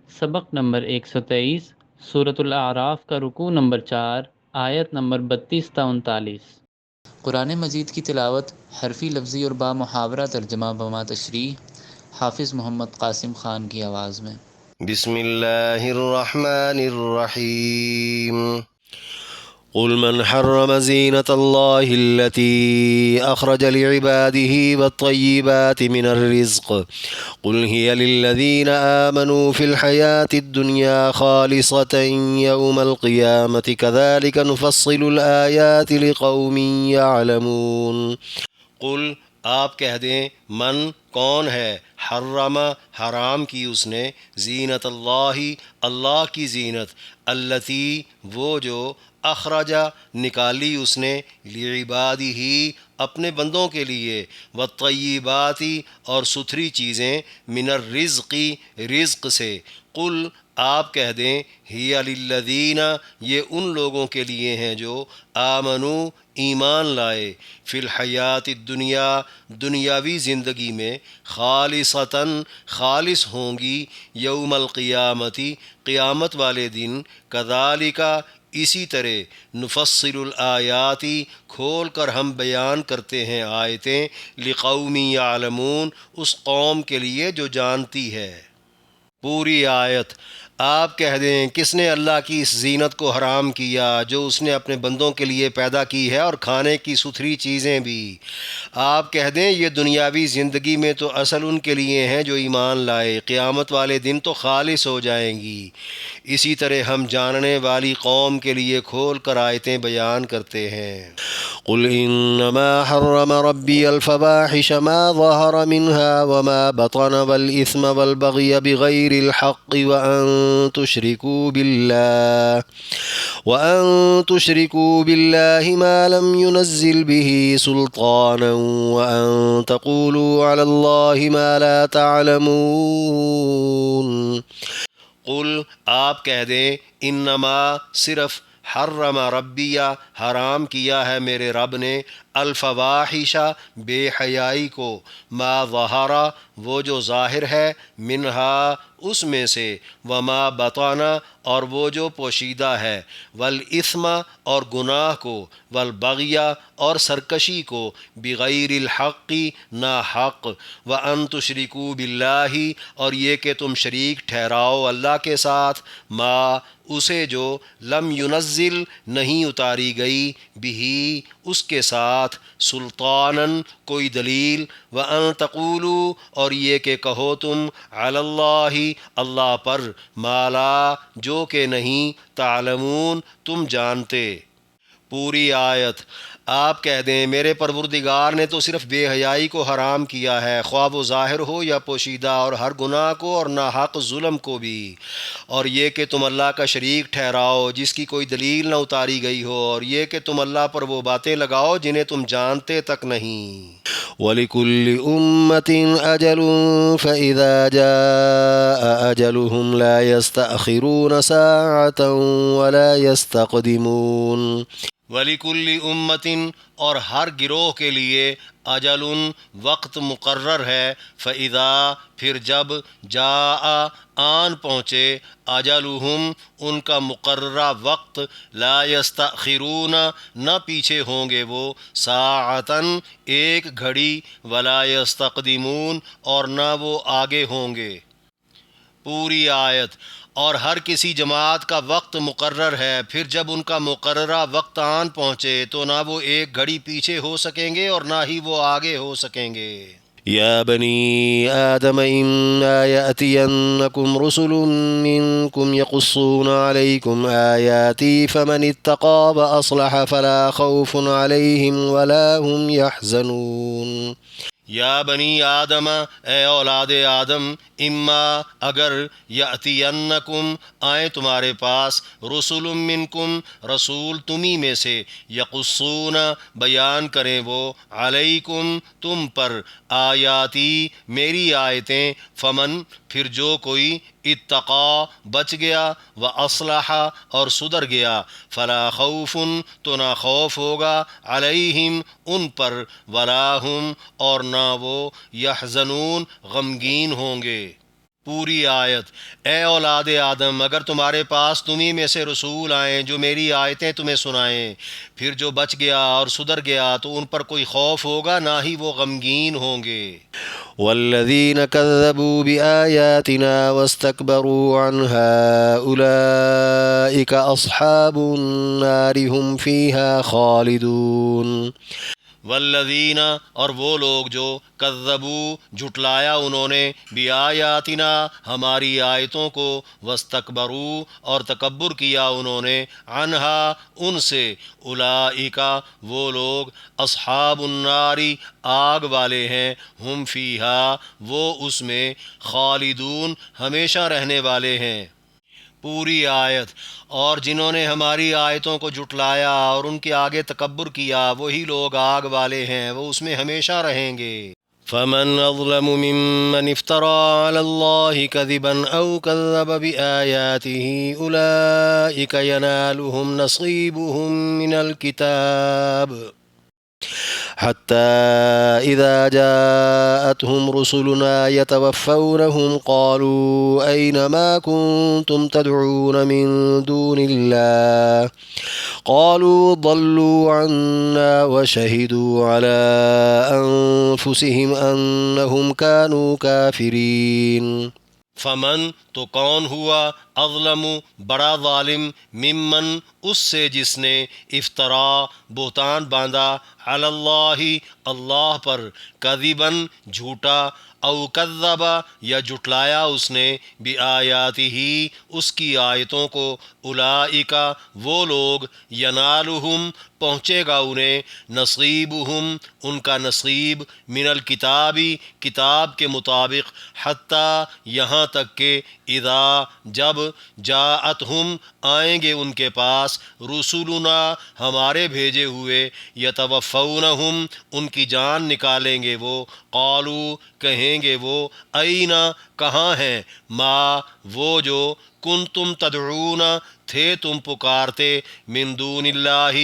سبق نمبر 123، سورۃ الاعراف کا رکوع نمبر 4، آیت نمبر 32 تا 39۔ قرآن مجید کی تلاوت حرفی لفظی اور با محاورہ ترجمہ بما تشریح حافظ محمد قاسم خان کی آواز میں۔ بسم اللہ الرحمن الرحیم۔ قل من حرم زینة اللہ التي اخرج لعباده والطیبات من الرزق قل هي للذین آمنوا في الحياة الدنيا خالصة يوم القيامة كذلك نفصل الآيات لقوم يعلمون۔ قل آپ کہہ دیں، من کون ہے، حرم حرام کی اس نے، زینت اللہ اللہ کی زینت، التی وہ جو، اخرجا نکالی اس نے، لعبادہ اپنے بندوں کے لیے، والطیبات اور ستھری چیزیں، من الرزق رزق سے، قل آپ کہہ دیں، ہی للذین یہ ان لوگوں کے لیے ہیں جو آمنو ایمان لائے، فی الحیات الدنیا دنیاوی زندگی میں، خالصتاً خالص ہوں گی، یوم القیامتی قیامت والے دن، کذالک اسی طرح، نفصل الآیاتی کھول کر ہم بیان کرتے ہیں آیتیں، لقوم یعلمون اس قوم کے لیے جو جانتی ہے۔ پوری آیت۔ آپ کہہ دیں، کس نے اللہ کی اس زینت کو حرام کیا جو اس نے اپنے بندوں کے لیے پیدا کی ہے، اور کھانے کی ستھری چیزیں بھی۔ آپ کہہ دیں، یہ دنیاوی زندگی میں تو اصل ان کے لیے ہیں جو ایمان لائے، قیامت والے دن تو خالص ہو جائیں گی۔ اسی طرح ہم جاننے والی قوم کے لیے کھول کر آیتیں بیان کرتے ہیں۔ قل انما حرم ربی الفواحش ما ظہر منها وما بطن والاثم والبغی بغیر الحق وأن تشركوا بالله ما لم ينزل به سلطانا وأن تقولوا على الله ما لا تعلمون۔ قل آپ کہہ دیں، انما صرف، حرم ربیہ حرام کیا ہے میرے رب نے، الفواحش بے حیائی کو، ما ظہر وہ جو ظاہر ہے، منہا اس میں سے، وما بطن اور وہ جو پوشیدہ ہے، والاثم اور گناہ کو، والبغی اور سرکشی کو، بغیر الحق نا حق، وان تشرکوا باللہ اور یہ کہ تم شریک ٹھہراؤ اللہ کے ساتھ، ما اسے جو، لم ینزل نہیں اتاری گئی، بھی اس کے ساتھ، سلطاناً کوئی دلیل، وَأَن تَقُولُوا اور یہ کہ کہو تم، علی اللہ اللہ پر، ما لا جو کہ نہیں، تعلمون تم جانتے۔ پوری آیت۔ آپ کہہ دیں، میرے پروردگار نے تو صرف بے حیائی کو حرام کیا ہے، خواہ وہ ظاہر ہو یا پوشیدہ، اور ہر گناہ کو اور ناحق ظلم کو بھی، اور یہ کہ تم اللہ کا شریک ٹھہراؤ جس کی کوئی دلیل نہ اتاری گئی ہو، اور یہ کہ تم اللہ پر وہ باتیں لگاؤ جنہیں تم جانتے تک نہیں۔ وَلِكُلِّ أُمَّةٍ أَجَلٌ فَإِذَا جَاءَ أَجَلُهُمْ لَا يَسْتَأْخِرُونَ سَاعَةً وَلَا يَسْتَقْدِمُونَ۔ وَلِكُلِّ أُمَّةٍ اور ہر گروہ کے لیے، اجل وقت مقرر ہے، فَإِذَا پھر جب، جاء آن پہنچے، اجلہم ان کا مقررہ وقت، لا یستأخرون نہ پیچھے ہوں گے وہ، ساعتاً ایک گھڑی، ولا یستقدمون اور نہ وہ آگے ہوں گے۔ پوری آیت۔ اور ہر کسی جماعت کا وقت مقرر ہے، پھر جب ان کا مقررہ وقت آن پہنچے تو نہ وہ ایک گھڑی پیچھے ہو سکیں گے اور نہ ہی وہ آگے ہو سکیں گے۔ یا بنی آدم اما یأتینکم رسل منکم یقصون علیکم آیاتی فمن اتقى واصلح فلا خوف علیہم ولا هم یحزنون۔ یا بنی آدم اے اولاد آدم، اما اگر، یأتینکم آئیں تمہارے پاس، رسول منکم رسول تمہیں میں سے، یقصون بیان کریں وہ، علیکم تم پر، آیاتی میری آیتیں، فمن پھر جو کوئی، اتقا بچ گیا، واصلح اور سدھر گیا، فلا خوف تو نہ خوف ہوگا، علیہم ان پر، ولا ہم اور نہ وہ، یحزنون غمگین ہوں گے۔ پوری آیت: اے اولاد آدم، اگر تمہارے پاس تمہیں میں سے رسول آئیں جو میری آیتیں تمہیں سنائیں، پھر جو بچ گیا اور سدھر گیا تو ان پر کوئی خوف ہوگا نہ ہی وہ غمگین ہوں گے۔ والذین کذبوا بآیاتنا واستکبروا عنها اولئک اصحاب النار هم فیہا خالدون۔ والذین، اور وہ لوگ جو کذبوا، جھٹلایا انہوں نے، بیایاتنا، ہماری آیتوں کو، واستکبروا، اور تکبر کیا انہوں نے، عنہا، ان سے، اولئک، وہ لوگ، اصحاب النار، آگ والے ہیں، ہم فیہا، وہ اس میں، خالدون، ہمیشہ رہنے والے ہیں۔ پوری آیت: اور جنہوں نے ہماری آیتوں کو جھٹلایا اور ان کے آگے تکبر کیا وہی لوگ آگ والے ہیں، وہ اس میں ہمیشہ رہیں گے۔ فمن اظلم ممن افترى على الله كذبا او كذب بآياته اولئك ينالهم نصيبهم من الكتاب حتى إذا جاءتهم رسلنا يتوفونهم قالوا أين ما كنتم تدعون من دون الله قالوا ضلوا عنا وشهدوا على أنفسهم أنهم كانوا كافرين۔ فمن، تو کون ہوا، اظلم، بڑا ظالم، ممن، اس سے جس نے، افطرا، بہتان باندھا، علی اللہ، اللہ پر، کذباً، جھوٹا، او کذب، یا جھٹلایا اس نے، بآیاتہ، اس کی آیتوں کو، اولئک، وہ لوگ، ینالہم، پہنچے گا انہیں، نصیبہم، ان کا نصیب، من الکتابی، کتاب کے مطابق، حتیٰ، یہاں تک کہ، اذا، جب، جاءتہم، آئیں گے ان کے پاس، رسولنا، ہمارے بھیجے ہوئے، یتوفونہم، ان کی جان نکالیں گے وہ، قالو، کہیں گے وہ، اینا، کہاں ہیں، ما، وہ جو، کنتم تدعون، تھے تم پکارتے، من دون اللہ،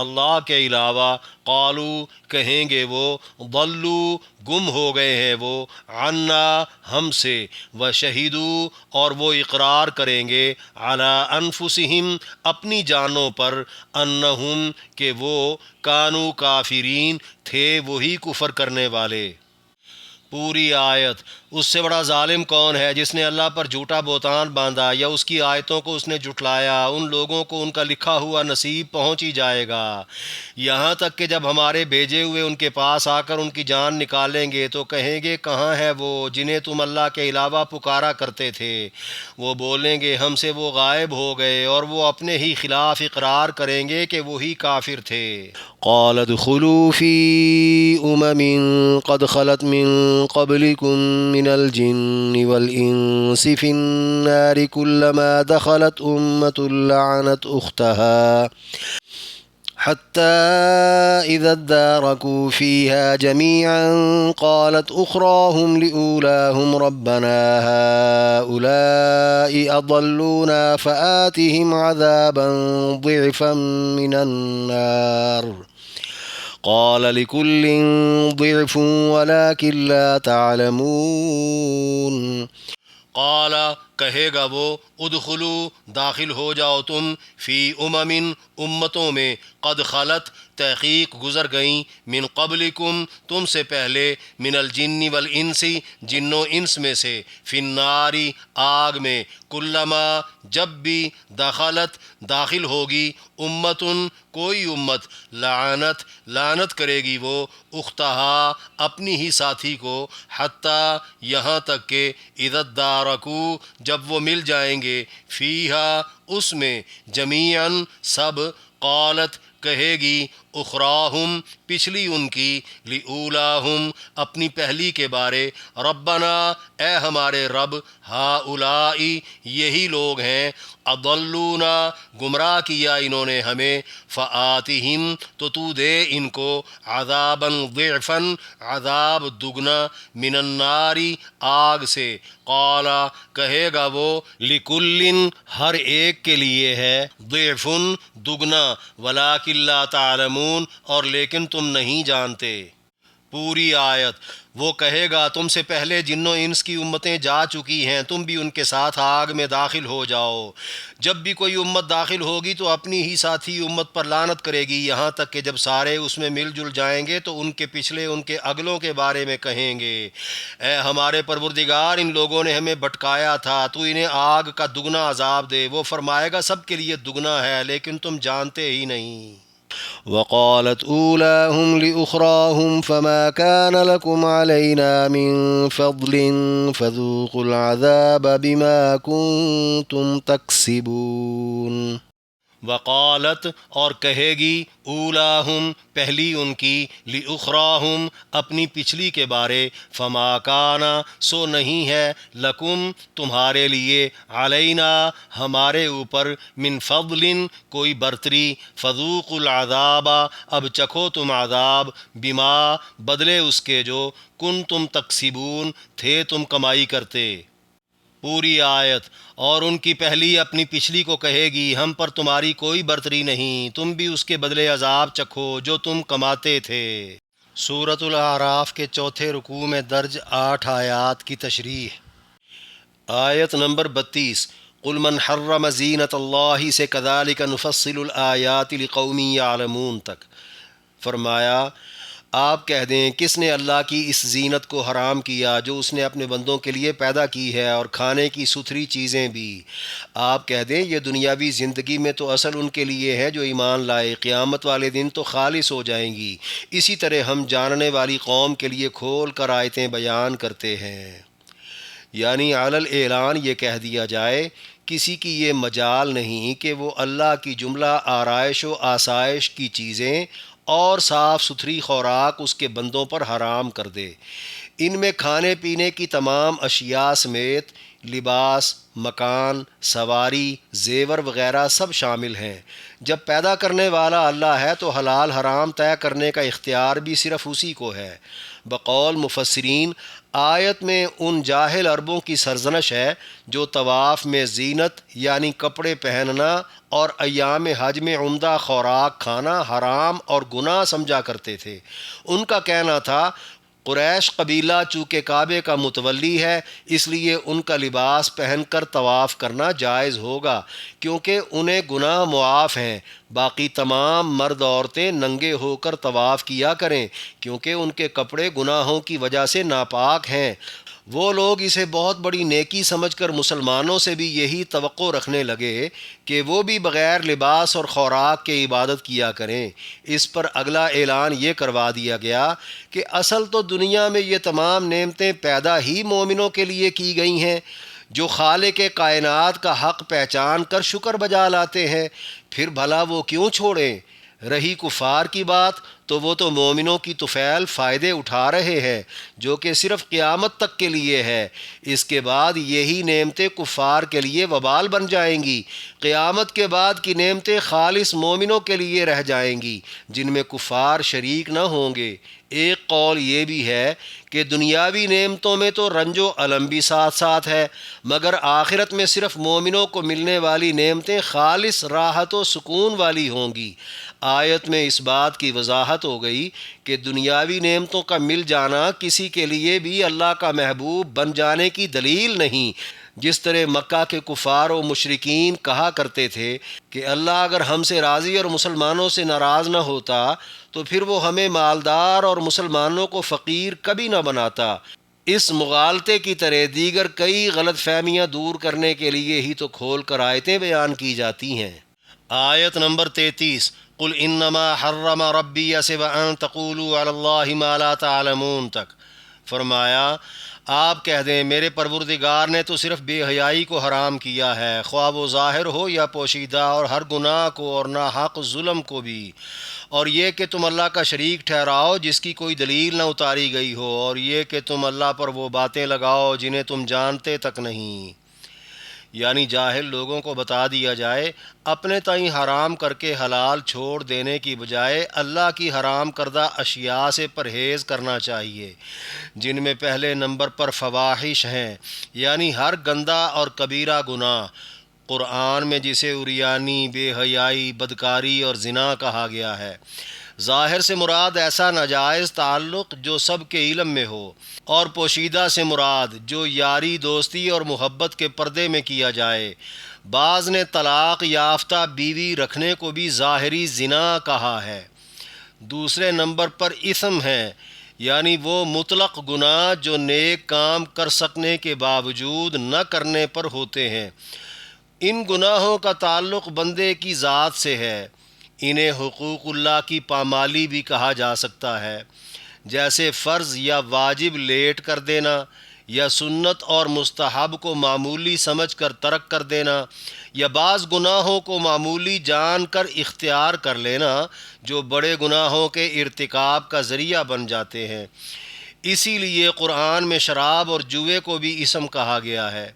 اللہ کے علاوہ، قالو، کہیں گے وہ، ضلوا، گم ہو گئے ہیں وہ، عنا، ہم سے، وشہدوا، اور وہ اقرار کریں گے، علی انفسہم، اپنی جانوں پر، انہم، کہ وہ، کانوا کافرین، تھے وہی کفر کرنے والے۔ پوری آیت: اس سے بڑا ظالم کون ہے جس نے اللہ پر جھوٹا بہتان باندھا یا اس کی آیتوں کو اس نے جھٹلایا؟ ان لوگوں کو ان کا لکھا ہوا نصیب پہنچ ہی جائے گا، یہاں تک کہ جب ہمارے بھیجے ہوئے ان کے پاس آ کر ان کی جان نکالیں گے تو کہیں گے کہاں ہے وہ جنہیں تم اللہ کے علاوہ پکارا کرتے تھے؟ وہ بولیں گے ہم سے وہ غائب ہو گئے، اور وہ اپنے ہی خلاف اقرار کریں گے کہ وہی کافر تھے۔ قال ادخلوا في قد خلت من قبلكم من الجن والإنس في النار كلما دخلت أمة لعنت أختها حتى إذا اداركوا فيها جميعا قالت أخراهم لأولاهم ربنا هؤلاء أضلونا فآتهم عذابا ضعفا من النار قال لكل ضعف ولكن لا تعلمون۔ قال، کہے گا وہ، ادخلو، داخل ہو جاؤ تم، فی امتوں میں، قد خلت، تحقیق گزر گئیں، من قبلکم، تم سے پہلے، من الجن والانس، جنوں انس میں سے، فی النار، آگ میں، کلما، جب بھی، دخلت، داخل ہوگی، امتن، کوئی امت، لعنت کرے گی وہ، اختہا، اپنی ہی ساتھی کو، حتیٰ، یہاں تک کہ، اذا ادارکوا، جب وہ مل جائیں گے، فیہا، اس میں، جمیعاً، سب، قالت، کہے گی، اخراہم، پچھلی ان کی، لأولاہم، اپنی پہلی کے بارے، ربنا، اے ہمارے رب، ہؤلاء، یہی لوگ ہیں، اضلونا، گمراہ کیا انہوں نے ہمیں، فآتہم، تو دے ان کو، عذابا ضعفا، عذاب دگنا، من النار، آگ سے، قال، کہے گا وہ، لکل، ہر ایک کے لیے ہے، ضعف، دگنا، ولکن لا تعلمون، اور لیکن تم نہیں جانتے۔ پوری آیت۔ وہ کہے گا تم سے پہلے جن و انس کی امتیں جا چکی ہیں، تم بھی ان کے ساتھ آگ میں داخل ہو جاؤ۔ جب بھی کوئی امت داخل ہوگی تو اپنی ہی ساتھی امت پر لعنت کرے گی، یہاں تک کہ جب سارے اس میں مل جل جائیں گے تو ان کے پچھلے ان کے اگلوں کے بارے میں کہیں گے، اے ہمارے پروردگار، ان لوگوں نے ہمیں بھٹکایا تھا، تو انہیں آگ کا دگنا عذاب دے۔ وہ فرمائے گا سب کے لیے دگنا ہے، لیکن تم جانتے ہی نہیں۔ وقالت أولاهم لأخراهم فما كان لكم علينا من فضل فذوقوا العذاب بما كنتم تكسبون۔ وقالت اور کہے گی، اولاہم پہلی ان کی، لأخراہم اپنی پچھلی کے بارے، فما کانا سو نہیں ہے، لکم تمہارے لیے، علینا ہمارے اوپر، من فضل کوئی برتری، فذوقوا العذاب اب چکھو تم عذاب، بما بدلے اس کے جو، کنتم تکسبون تھے تم کمائی کرتے۔ پوری آیت۔ اور ان کی پہلی اپنی پچھلی کو کہے گی، ہم پر تمہاری کوئی برتری نہیں، تم بھی اس کے بدلے عذاب چکھو جو تم کماتے تھے۔ سورۃ الاعراف کے چوتھے رکوع میں درج 8 آیات کی تشریح۔ آیت نمبر 32، قل من حرم زینت اللہ سے کذالک نفصل الآیات لقوم یعلمون تک۔ فرمایا آپ کہہ دیں، کس نے اللہ کی اس زینت کو حرام کیا جو اس نے اپنے بندوں کے لیے پیدا کی ہے، اور کھانے کی ستھری چیزیں بھی۔ آپ کہہ دیں یہ دنیاوی زندگی میں تو اصل ان کے لیے ہے جو ایمان لائے، قیامت والے دن تو خالص ہو جائیں گی۔ اسی طرح ہم جاننے والی قوم کے لیے کھول کر آیتیں بیان کرتے ہیں، یعنی علی الاعلان یہ کہہ دیا جائے، کسی کی یہ مجال نہیں کہ وہ اللہ کی جملہ آرائش و آسائش کی چیزیں اور صاف ستھری خوراک اس کے بندوں پر حرام کر دے۔ ان میں کھانے پینے کی تمام اشیاء سمیت لباس، مکان، سواری، زیور وغیرہ سب شامل ہیں۔ جب پیدا کرنے والا اللہ ہے تو حلال حرام طے کرنے کا اختیار بھی صرف اسی کو ہے۔ بقول مفسرین، آیت میں ان جاہل عربوں کی سرزنش ہے جو طواف میں زینت یعنی کپڑے پہننا اور ایام حج میں عمدہ خوراک کھانا حرام اور گناہ سمجھا کرتے تھے۔ ان کا کہنا تھا قریش قبیلہ چونکہ کعبے کا متولی ہے، اس لیے ان کا لباس پہن کر طواف کرنا جائز ہوگا، کیونکہ انہیں گناہ معاف ہیں۔ باقی تمام مرد عورتیں ننگے ہو کر طواف کیا کریں، کیونکہ ان کے کپڑے گناہوں کی وجہ سے ناپاک ہیں۔ وہ لوگ اسے بہت بڑی نیکی سمجھ کر مسلمانوں سے بھی یہی توقع رکھنے لگے کہ وہ بھی بغیر لباس اور خوراک کے عبادت کیا کریں۔ اس پر اگلا اعلان یہ کروا دیا گیا کہ اصل تو دنیا میں یہ تمام نعمتیں پیدا ہی مومنوں کے لیے کی گئی ہیں، جو خالق کائنات کا حق پہچان کر شکر بجا لاتے ہیں، پھر بھلا وہ کیوں چھوڑیں؟ رہی کفار کی بات تو وہ تو مومنوں کی طفیل فائدے اٹھا رہے ہیں، جو کہ صرف قیامت تک کے لیے ہے۔ اس کے بعد یہی نعمتیں کفار کے لیے وبال بن جائیں گی۔ قیامت کے بعد کی نعمتیں خالص مومنوں کے لیے رہ جائیں گی، جن میں کفار شریک نہ ہوں گے۔ ایک قول یہ بھی ہے کہ دنیاوی نعمتوں میں تو رنج و الم بھی ساتھ ساتھ ہے، مگر آخرت میں صرف مومنوں کو ملنے والی نعمتیں خالص راحت و سکون والی ہوں گی۔ آیت میں اس بات کی وضاحت ہو گئی کہ دنیاوی نعمتوں کا مل جانا کسی کے لیے بھی اللہ کا محبوب بن جانے کی دلیل نہیں۔ جس طرح مکہ کے کفار و مشرکین کہا کرتے تھے کہ اللہ اگر ہم سے راضی اور مسلمانوں سے ناراض نہ ہوتا تو پھر وہ ہمیں مالدار اور مسلمانوں کو فقیر کبھی نہ بناتا۔ اس مغالطے کی طرح دیگر کئی غلط فہمیاں دور کرنے کے لیے ہی تو کھول کر آیتیں بیان کی جاتی ہیں۔ آیت نمبر 33، قل انما حرم ربی وان تقولوا علی اللہ ما لا تعلمون تک۔ فرمایا آپ کہہ دیں میرے پروردگار نے تو صرف بے حیائی کو حرام کیا ہے، خواہ وہ ظاہر ہو یا پوشیدہ، اور ہر گناہ کو اور ناحق ظلم کو بھی، اور یہ کہ تم اللہ کا شریک ٹھہراؤ جس کی کوئی دلیل نہ اتاری گئی ہو، اور یہ کہ تم اللہ پر وہ باتیں لگاؤ جنہیں تم جانتے تک نہیں۔ یعنی جاہل لوگوں کو بتا دیا جائے اپنے تئیں حرام کر کے حلال چھوڑ دینے کی بجائے اللہ کی حرام کردہ اشیاء سے پرہیز کرنا چاہیے، جن میں پہلے نمبر پر فواحش ہیں، یعنی ہر گندہ اور کبیرہ گناہ۔ قرآن میں جسے عریانی، بے حیائی، بدکاری اور زنا کہا گیا ہے۔ ظاہر سے مراد ایسا ناجائز تعلق جو سب کے علم میں ہو، اور پوشیدہ سے مراد جو یاری دوستی اور محبت کے پردے میں کیا جائے۔ بعض نے طلاق یافتہ بیوی رکھنے کو بھی ظاہری زنا کہا ہے۔ دوسرے نمبر پر اثم ہے، یعنی وہ مطلق گناہ جو نیک کام کر سکنے کے باوجود نہ کرنے پر ہوتے ہیں۔ ان گناہوں کا تعلق بندے کی ذات سے ہے۔ انہیں حقوق اللہ کی پامالی بھی کہا جا سکتا ہے، جیسے فرض یا واجب لیٹ کر دینا، یا سنت اور مستحب کو معمولی سمجھ کر ترک کر دینا، یا بعض گناہوں کو معمولی جان کر اختیار کر لینا جو بڑے گناہوں کے ارتکاب کا ذریعہ بن جاتے ہیں۔ اسی لیے قرآن میں شراب اور جوئے کو بھی اسم کہا گیا ہے۔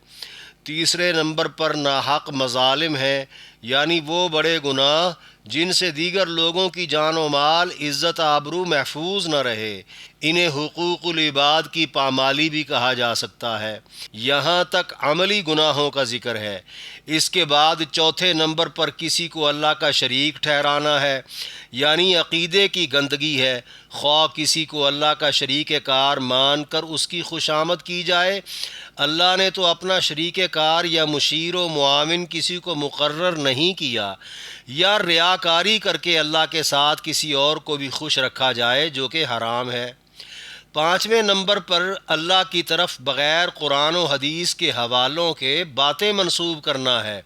تیسرے نمبر پر ناحق مظالم ہے، یعنی وہ بڑے گناہ جن سے دیگر لوگوں کی جان و مال، عزت آبرو محفوظ نہ رہے۔ انہیں حقوق العباد کی پامالی بھی کہا جا سکتا ہے۔ یہاں تک عملی گناہوں کا ذکر ہے۔ اس کے بعد چوتھے نمبر پر کسی کو اللہ کا شریک ٹھہرانا ہے، یعنی عقیدے کی گندگی ہے۔ خواہ کسی کو اللہ کا شریک کار مان کر اس کی خوشامد کی جائے۔ اللہ نے تو اپنا شریک کار یا مشیر و معاون کسی کو مقرر نہیں کیا، یا ریاکاری کر کے اللہ کے ساتھ کسی اور کو بھی خوش رکھا جائے، جو کہ حرام ہے۔ پانچویں نمبر پر اللہ کی طرف بغیر قرآن و حدیث کے حوالوں کے باتیں منسوب کرنا ہے،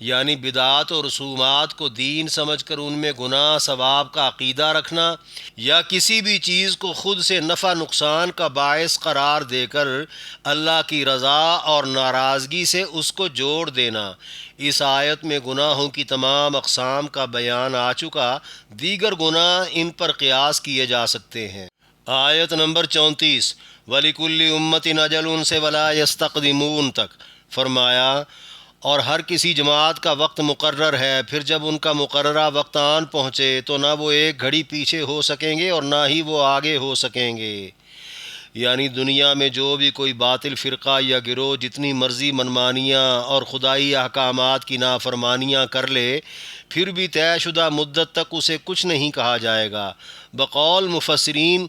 یعنی بدعات و رسومات کو دین سمجھ کر ان میں گناہ ثواب کا عقیدہ رکھنا، یا کسی بھی چیز کو خود سے نفع نقصان کا باعث قرار دے کر اللہ کی رضا اور ناراضگی سے اس کو جوڑ دینا۔ اس آیت میں گناہوں کی تمام اقسام کا بیان آ چکا، دیگر گناہ ان پر قیاس کیے جا سکتے ہیں۔ آیت نمبر 34 وَلِكُلِّ أُمَّةٍ أَجَلٌ سے وَلَا يَسْتَقْدِمُونَ تک فرمایا، اور ہر کسی جماعت کا وقت مقرر ہے، پھر جب ان کا مقررہ وقت آن پہنچے تو نہ وہ ایک گھڑی پیچھے ہو سکیں گے اور نہ ہی وہ آگے ہو سکیں گے۔ یعنی دنیا میں جو بھی کوئی باطل فرقہ یا گروہ جتنی مرضی منمانیاں اور خدائی احکامات کی نافرمانیاں کر لے، پھر بھی طے شدہ مدت تک اسے کچھ نہیں کہا جائے گا۔ بقول مفسرین،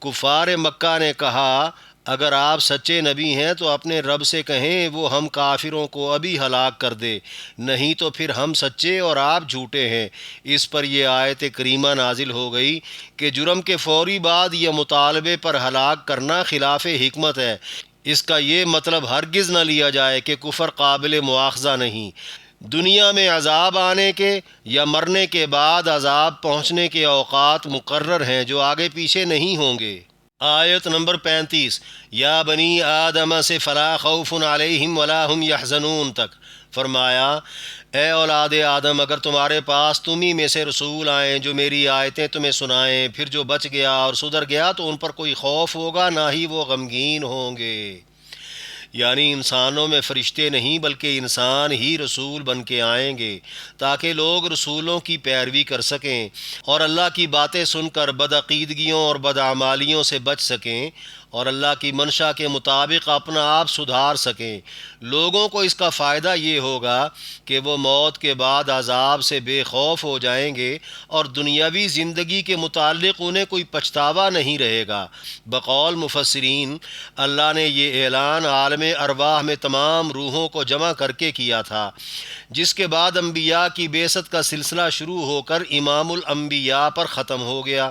کفار مکہ نے کہا اگر آپ سچے نبی ہیں تو اپنے رب سے کہیں وہ ہم کافروں کو ابھی ہلاک کر دے، نہیں تو پھر ہم سچے اور آپ جھوٹے ہیں۔ اس پر یہ آیت کریمہ نازل ہو گئی کہ جرم کے فوری بعد یہ مطالبے پر ہلاک کرنا خلاف حکمت ہے۔ اس کا یہ مطلب ہرگز نہ لیا جائے کہ کفر قابل مواخذہ نہیں۔ دنیا میں عذاب آنے کے یا مرنے کے بعد عذاب پہنچنے کے اوقات مقرر ہیں جو آگے پیچھے نہیں ہوں گے۔ آیت نمبر 35 یا بنی آدم سے فلا خوف علیہم ولا ہم یحزنون تک فرمایا، اے اولاد آدم، اگر تمہارے پاس تم ہی میں سے رسول آئیں جو میری آیتیں تمہیں سنائیں، پھر جو بچ گیا اور سدھر گیا تو ان پر کوئی خوف ہوگا، نہ ہی وہ غمگین ہوں گے۔ یعنی انسانوں میں فرشتے نہیں بلکہ انسان ہی رسول بن کے آئیں گے تاکہ لوگ رسولوں کی پیروی کر سکیں اور اللہ کی باتیں سن کر بدعقیدگیوں اور بدعمالیوں سے بچ سکیں اور اللہ کی منشا کے مطابق اپنا آپ سدھار سکیں۔ لوگوں کو اس کا فائدہ یہ ہوگا کہ وہ موت کے بعد عذاب سے بے خوف ہو جائیں گے اور دنیاوی زندگی کے متعلق انہیں کوئی پچھتاوا نہیں رہے گا۔ بقول مفسرین، اللہ نے یہ اعلان عالم ارواح میں تمام روحوں کو جمع کر کے کیا تھا، جس کے بعد انبیاء کی بعثت کا سلسلہ شروع ہو کر امام الانبیاء پر ختم ہو گیا۔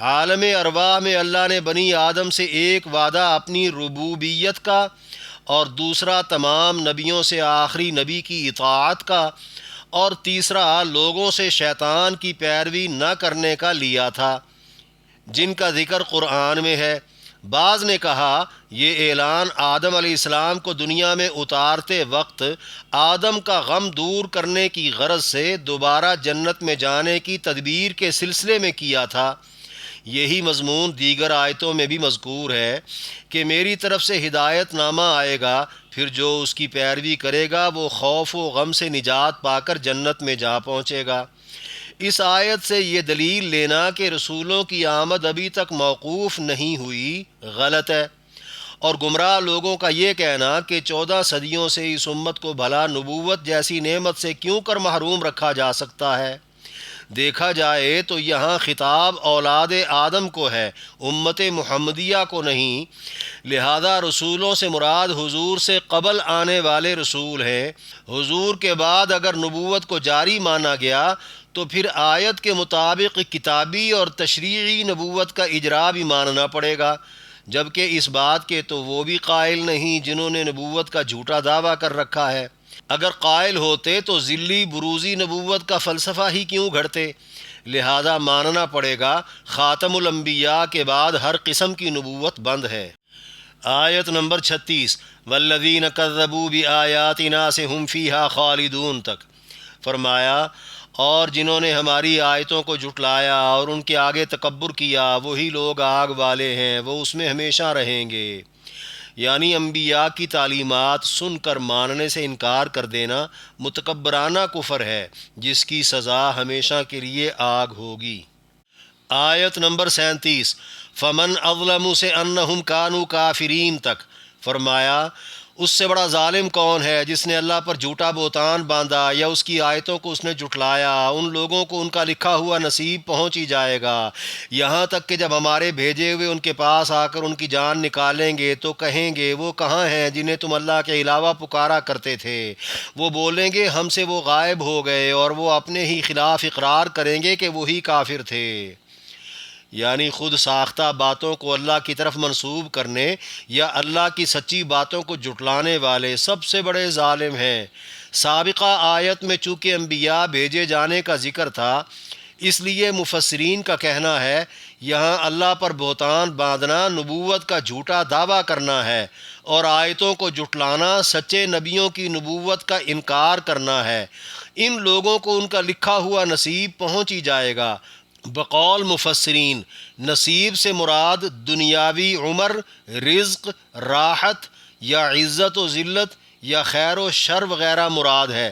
عالم ارواح میں اللہ نے بنی آدم سے ایک وعدہ اپنی ربوبیت کا اور دوسرا تمام نبیوں سے آخری نبی کی اطاعت کا اور تیسرا لوگوں سے شیطان کی پیروی نہ کرنے کا لیا تھا، جن کا ذکر قرآن میں ہے۔ بعض نے کہا یہ اعلان آدم علیہ السلام کو دنیا میں اتارتے وقت آدم کا غم دور کرنے کی غرض سے دوبارہ جنت میں جانے کی تدبیر کے سلسلے میں کیا تھا۔ یہی مضمون دیگر آیتوں میں بھی مذکور ہے کہ میری طرف سے ہدایت نامہ آئے گا، پھر جو اس کی پیروی کرے گا وہ خوف و غم سے نجات پا کر جنت میں جا پہنچے گا۔ اس آیت سے یہ دلیل لینا کہ رسولوں کی آمد ابھی تک موقوف نہیں ہوئی غلط ہے، اور گمراہ لوگوں کا یہ کہنا کہ 14 صدیوں سے اس امت کو بھلا نبوت جیسی نعمت سے کیوں کر محروم رکھا جا سکتا ہے۔ دیکھا جائے تو یہاں خطاب اولاد آدم کو ہے، امت محمدیہ کو نہیں، لہذا رسولوں سے مراد حضور سے قبل آنے والے رسول ہیں۔ حضور کے بعد اگر نبوت کو جاری مانا گیا تو پھر آیت کے مطابق کتابی اور تشریعی نبوت کا اجرا بھی ماننا پڑے گا، جبکہ اس بات کے تو وہ بھی قائل نہیں جنہوں نے نبوت کا جھوٹا دعویٰ کر رکھا ہے۔ اگر قائل ہوتے تو ذلی بروزی نبوت کا فلسفہ ہی کیوں گھڑتے؟ لہذا ماننا پڑے گا خاتم الانبیاء کے بعد ہر قسم کی نبوت بند ہے۔ آیت نمبر 36 والذین کذبوا بآیاتنا سے ہم فیہا خالدون تک، فرمایا اور جنہوں نے ہماری آیتوں کو جھٹلایا اور ان کے آگے تکبر کیا وہی لوگ آگ والے ہیں، وہ اس میں ہمیشہ رہیں گے۔ یعنی انبیاء کی تعلیمات سن کر ماننے سے انکار کر دینا متکبرانہ کفر ہے، جس کی سزا ہمیشہ کے لیے آگ ہوگی۔ آیت نمبر 37 فمن اظلم سے انہم کانوا کافرین تک، فرمایا اس سے بڑا ظالم کون ہے جس نے اللہ پر جھوٹا بہتان باندھا یا اس کی آیتوں کو اس نے جھٹلایا۔ ان لوگوں کو ان کا لکھا ہوا نصیب پہنچ ہی جائے گا، یہاں تک کہ جب ہمارے بھیجے ہوئے ان کے پاس آ کر ان کی جان نکالیں گے تو کہیں گے وہ کہاں ہیں جنہیں تم اللہ کے علاوہ پکارا کرتے تھے؟ وہ بولیں گے ہم سے وہ غائب ہو گئے، اور وہ اپنے ہی خلاف اقرار کریں گے کہ وہی کافر تھے۔ یعنی خود ساختہ باتوں کو اللہ کی طرف منسوب کرنے یا اللہ کی سچی باتوں کو جھٹلانے والے سب سے بڑے ظالم ہیں۔ سابقہ آیت میں چونکہ انبیاء بھیجے جانے کا ذکر تھا، اس لیے مفسرین کا کہنا ہے یہاں اللہ پر بہتان باندھنا نبوت کا جھوٹا دعویٰ کرنا ہے، اور آیتوں کو جھٹلانا سچے نبیوں کی نبوت کا انکار کرنا ہے۔ ان لوگوں کو ان کا لکھا ہوا نصیب پہنچ ہی جائے گا۔ بقول مفسرین نصیب سے مراد دنیاوی عمر، رزق، راحت یا عزت و ذلت یا خیر و شر وغیرہ مراد ہے۔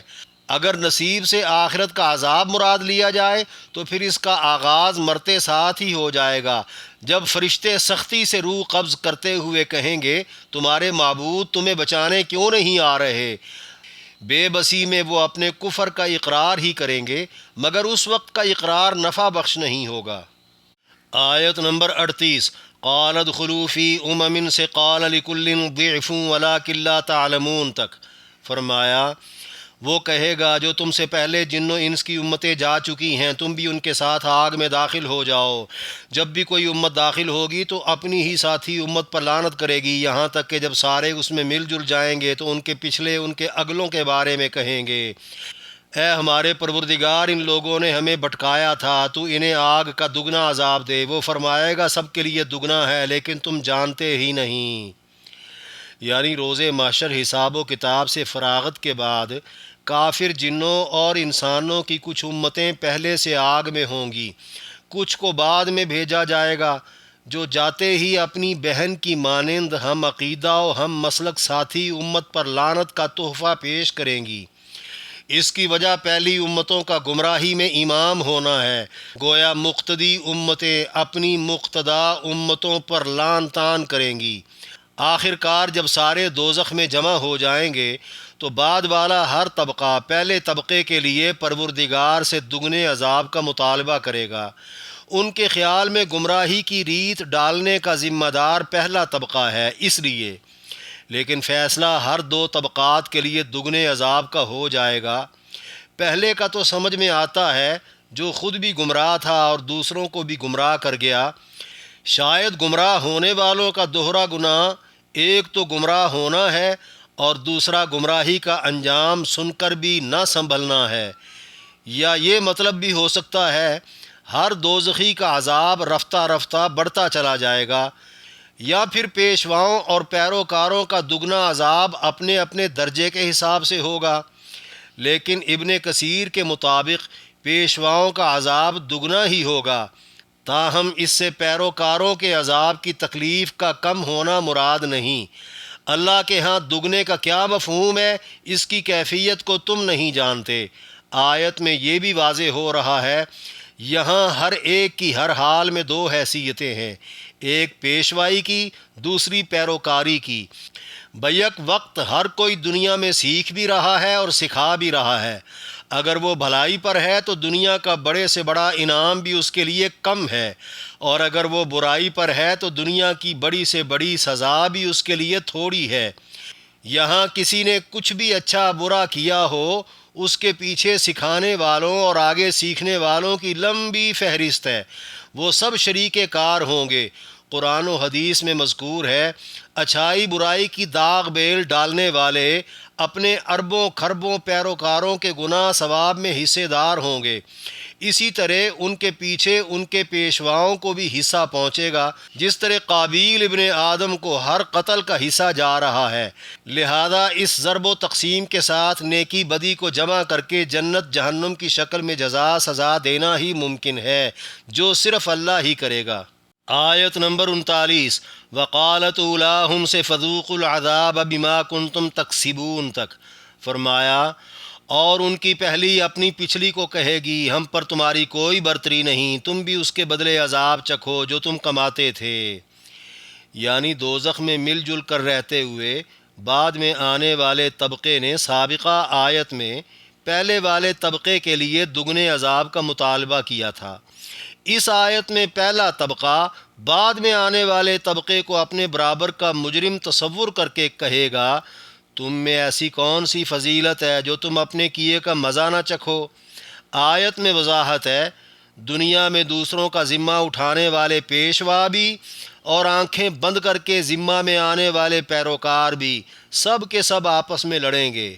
اگر نصیب سے آخرت کا عذاب مراد لیا جائے تو پھر اس کا آغاز مرتے ساتھ ہی ہو جائے گا، جب فرشتے سختی سے روح قبض کرتے ہوئے کہیں گے تمہارے معبود تمہیں بچانے کیوں نہیں آ رہے؟ بے بسی میں وہ اپنے کفر کا اقرار ہی کریں گے، مگر اس وقت کا اقرار نفع بخش نہیں ہوگا۔ آیت نمبر 38 قال ادخلوا فی امم سے قال لکل ضعف ولکن لا تعلمون تک، فرمایا وہ کہے گا جو تم سے پہلے جن و انس کی امتیں جا چکی ہیں تم بھی ان کے ساتھ آگ میں داخل ہو جاؤ۔ جب بھی کوئی امت داخل ہوگی تو اپنی ہی ساتھی امت پر لعنت کرے گی، یہاں تک کہ جب سارے اس میں مل جل جائیں گے تو ان کے پچھلے ان کے اگلوں کے بارے میں کہیں گے اے ہمارے پروردگار ان لوگوں نے ہمیں بھٹکایا تھا، تو انہیں آگ کا دگنا عذاب دے۔ وہ فرمائے گا سب کے لیے دگنا ہے لیکن تم جانتے ہی نہیں۔ یعنی روز محشر حساب و کتاب سے فراغت کے بعد کافر جنوں اور انسانوں کی کچھ امتیں پہلے سے آگ میں ہوں گی، کچھ کو بعد میں بھیجا جائے گا، جو جاتے ہی اپنی بہن کی مانند ہم عقیدہ و ہم مسلک ساتھی امت پر لعنت کا تحفہ پیش کریں گی۔ اس کی وجہ پہلی امتوں کا گمراہی میں امام ہونا ہے، گویا مقتدی امتیں اپنی مقتدا امتوں پر لعن طعن کریں گی۔ آخر کار جب سارے دوزخ میں جمع ہو جائیں گے تو بعد والا ہر طبقہ پہلے طبقے کے لیے پروردگار سے دگنے عذاب کا مطالبہ کرے گا۔ ان کے خیال میں گمراہی کی ریت ڈالنے کا ذمہ دار پہلا طبقہ ہے، اس لیے لیکن فیصلہ ہر دو طبقات کے لیے دگنے عذاب کا ہو جائے گا۔ پہلے کا تو سمجھ میں آتا ہے جو خود بھی گمراہ تھا اور دوسروں کو بھی گمراہ کر گیا۔ شاید گمراہ ہونے والوں کا دوہرا گناہ ایک تو گمراہ ہونا ہے اور دوسرا گمراہی کا انجام سن کر بھی نہ سنبھلنا ہے، یا یہ مطلب بھی ہو سکتا ہے ہر دوزخی کا عذاب رفتہ رفتہ بڑھتا چلا جائے گا، یا پھر پیشواؤں اور پیروکاروں کا دگنا عذاب اپنے اپنے درجے کے حساب سے ہوگا۔ لیکن ابن کثیر کے مطابق پیشواؤں کا عذاب دگنا ہی ہوگا، تاہم اس سے پیروکاروں کے عذاب کی تکلیف کا کم ہونا مراد نہیں۔ اللہ کے ہاں دگنے کا کیا مفہوم ہے اس کی کیفیت کو تم نہیں جانتے۔ آیت میں یہ بھی واضح ہو رہا ہے یہاں ہر ایک کی ہر حال میں دو حیثیتیں ہیں، ایک پیشوائی کی، دوسری پیروکاری کی۔ بیک وقت ہر کوئی دنیا میں سیکھ بھی رہا ہے اور سکھا بھی رہا ہے۔ اگر وہ بھلائی پر ہے تو دنیا کا بڑے سے بڑا انعام بھی اس کے لیے کم ہے، اور اگر وہ برائی پر ہے تو دنیا کی بڑی سے بڑی سزا بھی اس کے لیے تھوڑی ہے۔ یہاں کسی نے کچھ بھی اچھا برا کیا ہو، اس کے پیچھے سکھانے والوں اور آگے سیکھنے والوں کی لمبی فہرست ہے، وہ سب شریک کار ہوں گے۔ قرآن و حدیث میں مذکور ہے، اچھائی برائی کی داغ بیل ڈالنے والے اپنے اربوں کھربوں پیروکاروں کے گناہ ثواب میں حصے دار ہوں گے۔ اسی طرح ان کے پیچھے ان کے پیشواؤں کو بھی حصہ پہنچے گا، جس طرح قابیل ابن آدم کو ہر قتل کا حصہ جا رہا ہے۔ لہذا اس ضرب و تقسیم کے ساتھ نیکی بدی کو جمع کر کے جنت جہنم کی شکل میں جزا سزا دینا ہی ممکن ہے، جو صرف اللہ ہی کرے گا۔ آیت نمبر 39، وقالت اولاہم سے فذوقوا العذاب بما کنتم تکسبون تک فرمایا، اور ان کی پہلی اپنی پچھلی کو کہے گی، ہم پر تمہاری کوئی برتری نہیں، تم بھی اس کے بدلے عذاب چکھو جو تم کماتے تھے۔ یعنی دوزخ میں مل جل کر رہتے ہوئے بعد میں آنے والے طبقے نے سابقہ آیت میں پہلے والے طبقے کے لیے دگنے عذاب کا مطالبہ کیا تھا۔ اس آیت میں پہلا طبقہ بعد میں آنے والے طبقے کو اپنے برابر کا مجرم تصور کر کے کہے گا، تم میں ایسی کون سی فضیلت ہے جو تم اپنے کیے کا مزہ نہ چکھو۔ آیت میں وضاحت ہے، دنیا میں دوسروں کا ذمہ اٹھانے والے پیشوا بھی اور آنکھیں بند کر کے ذمہ میں آنے والے پیروکار بھی، سب کے سب آپس میں لڑیں گے۔